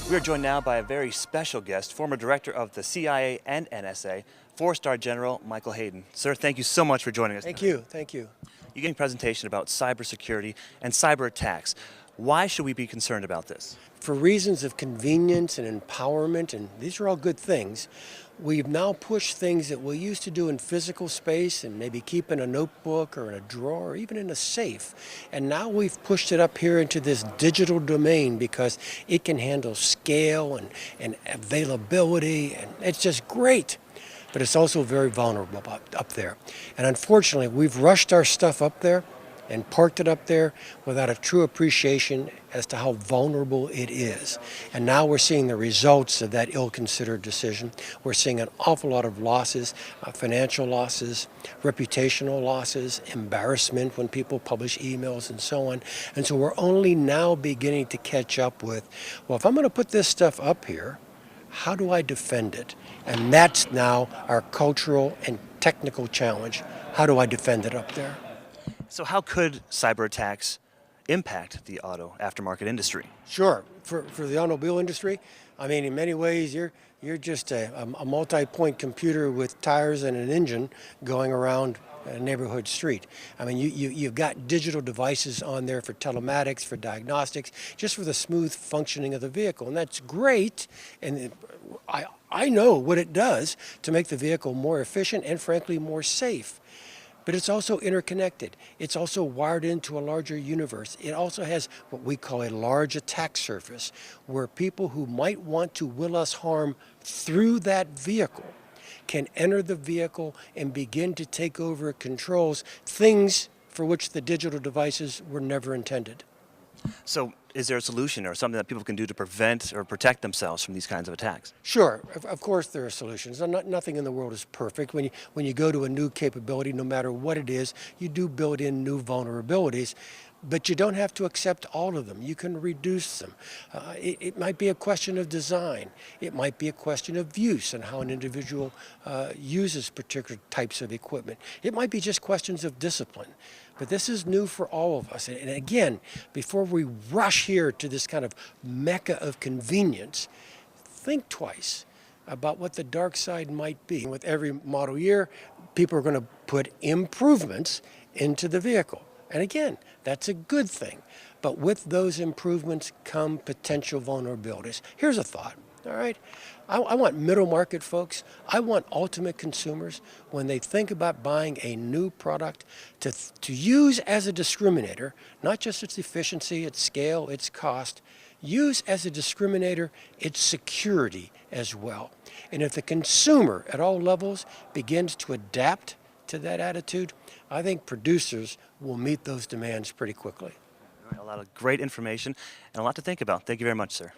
We are joined now by a very special guest, former director of the CIA and NSA, four-star General Michael Hayden. Sir, thank you so much for joining us. Thank you. Thank you. You're giving a presentation about cybersecurity and cyber attacks. Why should we be concerned about this? For reasons of convenience and empowerment, and these are all good things, we've now pushed things that we used to do in physical space and maybe keep in a notebook or in a drawer or even in a safe. And now we've pushed it up here into this digital domain because it can handle scale and availability, and it's just great. But it's also very vulnerable up there. And unfortunately, we've rushed our stuff up there and parked it up there without a true appreciation as to how vulnerable it is. And now we're seeing the results of that ill-considered decision. We're seeing an awful lot of losses, financial losses, reputational losses, embarrassment when people publish emails and so on. And so we're only now beginning to catch up with, well, if I'm going to put this stuff up here, how do I defend it? And that's now our cultural and technical challenge. How do I defend it up there? So how could cyber attacks impact the auto aftermarket industry? Sure. For the automobile industry, I mean, in many ways, you're just a multi-point computer with tires and an engine going around a neighborhood street. I mean, you've got digital devices on there for telematics, for diagnostics, just for the smooth functioning of the vehicle. And that's great. And I know what it does to make the vehicle more efficient and, frankly, more safe. But it's also interconnected. It's also wired into a larger universe. It also has what we call a large attack surface, where people who might want to will us harm through that vehicle can enter the vehicle and begin to take over controls, things for which the digital devices were never intended. So is there a solution or something that people can do to prevent or protect themselves from these kinds of attacks? Sure, of course there are solutions. Nothing in the world is perfect. When you go to a new capability, no matter what it is, you do build in new vulnerabilities, but you don't have to accept all of them. You can reduce them. It might be a question of design. It might be a question of use and how an individual uses particular types of equipment. It might be just questions of discipline. But this is new for all of us. And again, before we rush here to this kind of mecca of convenience, think twice about what the dark side might be. With every model year, people are going to put improvements into the vehicle. And again, that's a good thing. But with those improvements come potential vulnerabilities. Here's a thought, all right? I want middle market folks, I want ultimate consumers, when they think about buying a new product, to use as a discriminator, not just its efficiency, its scale, its cost, use as a discriminator its security as well. And if the consumer at all levels begins to adapt to that attitude, I think producers will meet those demands pretty quickly. All right, a lot of great information and a lot to think about. Thank you very much, sir.